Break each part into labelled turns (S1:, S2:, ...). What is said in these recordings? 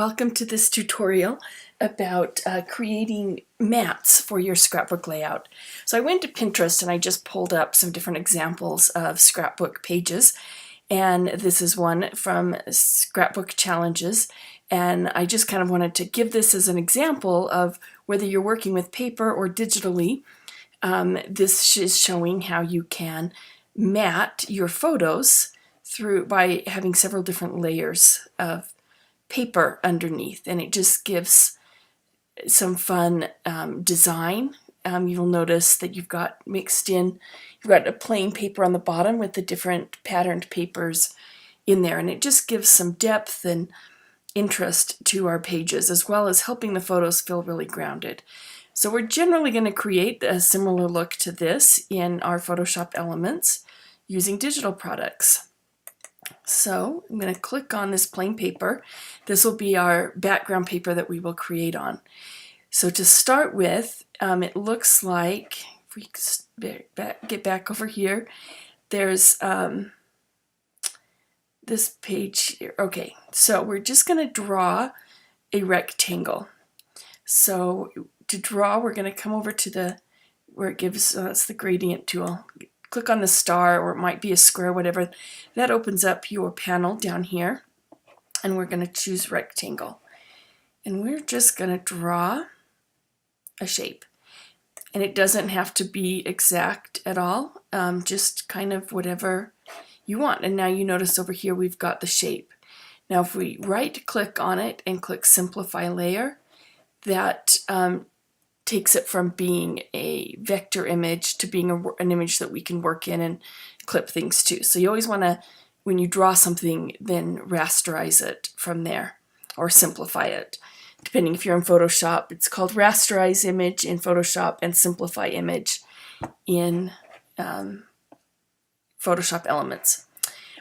S1: welcome to this tutorial about creating mats for your scrapbook layout. So I went to Pinterest and I just pulled up some different examples of scrapbook pages, and this is one from Scrapbook Challenges, and I just kind of wanted to give this as an example of whether you're working with paper or digitally. This is showing how you can mat your photos by having several different layers of paper underneath, and it just gives some fun design. You'll notice that you've got a plain paper on the bottom with the different patterned papers in there, and it just gives some depth and interest to our pages, as well as helping the photos feel really grounded. So we're generally going to create a similar look to this in our Photoshop Elements using digital products. So I'm going to click on this plain paper. This will be our background paper that we will create on. So to start with, it looks like, if we get back over here, there's this page here. Okay, so we're just going to draw a rectangle. So to draw, we're going to come over to where it gives us the gradient tool. Click on the star, or it might be a square, whatever. That opens up your panel down here, and we're going to choose rectangle. And we're just going to draw a shape. And it doesn't have to be exact at all, just kind of whatever you want. And now you notice over here we've got the shape. Now if we right click on it and click Simplify Layer, that takes it from being a vector image to being an image that we can work in and clip things to. So you always want to, when you draw something, then rasterize it from there, or simplify it. Depending if you're in Photoshop, it's called rasterize image in Photoshop and simplify image in Photoshop Elements.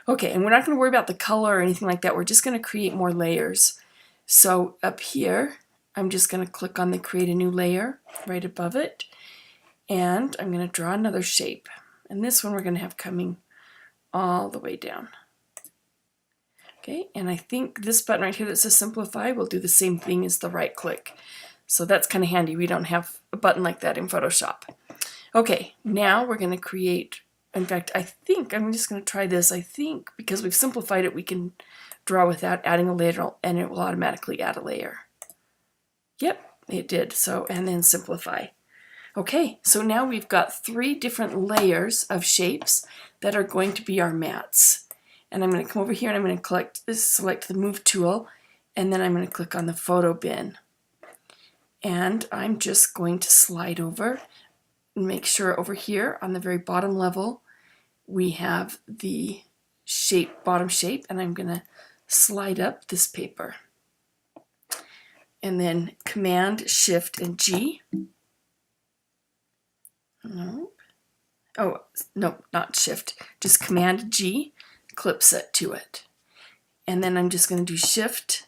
S1: Okay, and we're not going to worry about the color or anything like that. We're just going to create more layers. So up here, I'm just going to click on the Create a New Layer right above it, and I'm going to draw another shape. And this one we're going to have coming all the way down. Okay, and I think this button right here that says Simplify will do the same thing as the right click. So that's kind of handy. We don't have a button like that in Photoshop. Okay, now we're going to create, in fact, I think I'm just going to try this. I think because we've simplified it, we can draw without adding a layer, and it will automatically add a layer. Yep, it did. So, and then simplify. Okay, so now we've got 3 different layers of shapes that are going to be our mats. And I'm going to come over here and I'm going to select the Move tool, and then I'm going to click on the photo bin. And I'm just going to slide over and make sure over here on the very bottom level we have the shape, bottom shape, and I'm going to slide up this paper. And then Command, Shift, and G. Nope. Oh, no, not Shift. Just Command G, clips it to it. And then I'm just going to do Shift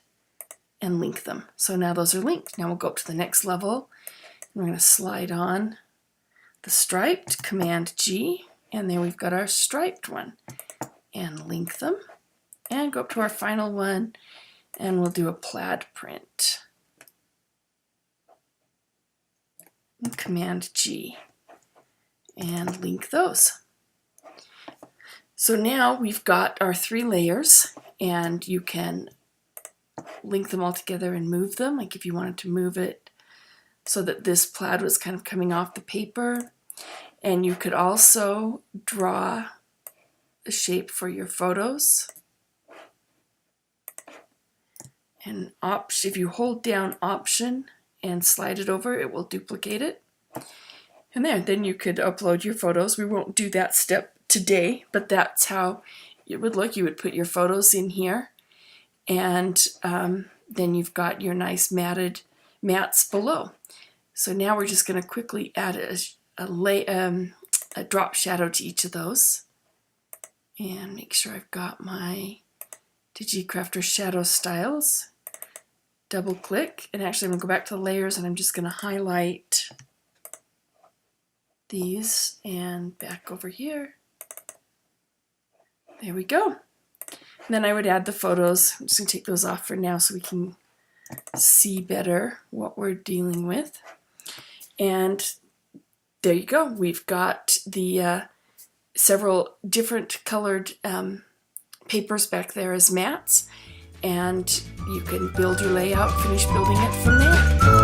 S1: and link them. So now those are linked. Now we'll go up to the next level. We're going to slide on the striped, Command G, and there we've got our striped one. And link them. And go up to our final one, and we'll do a plaid print. Command G, and link those. So now we've got our 3 layers, and you can link them all together and move them, like if you wanted to move it so that this plaid was kind of coming off the paper. And you could also draw a shape for your photos. And if you hold down Option and slide it over, it will duplicate it. And then you could upload your photos. We won't do that step today, but that's how it would look. You would put your photos in here, and then you've got your nice matted mats below. So now we're just going to quickly add a drop shadow to each of those, and make sure I've got my DigiCrafter shadow styles. Double click, and actually I'm going to go back to the layers, and I'm just going to highlight these and back over here. There we go. And then I would add the photos. I'm just going to take those off for now so we can see better what we're dealing with. And there you go. We've got the several different colored papers back there as mats, and you can build your layout, finish building it from there.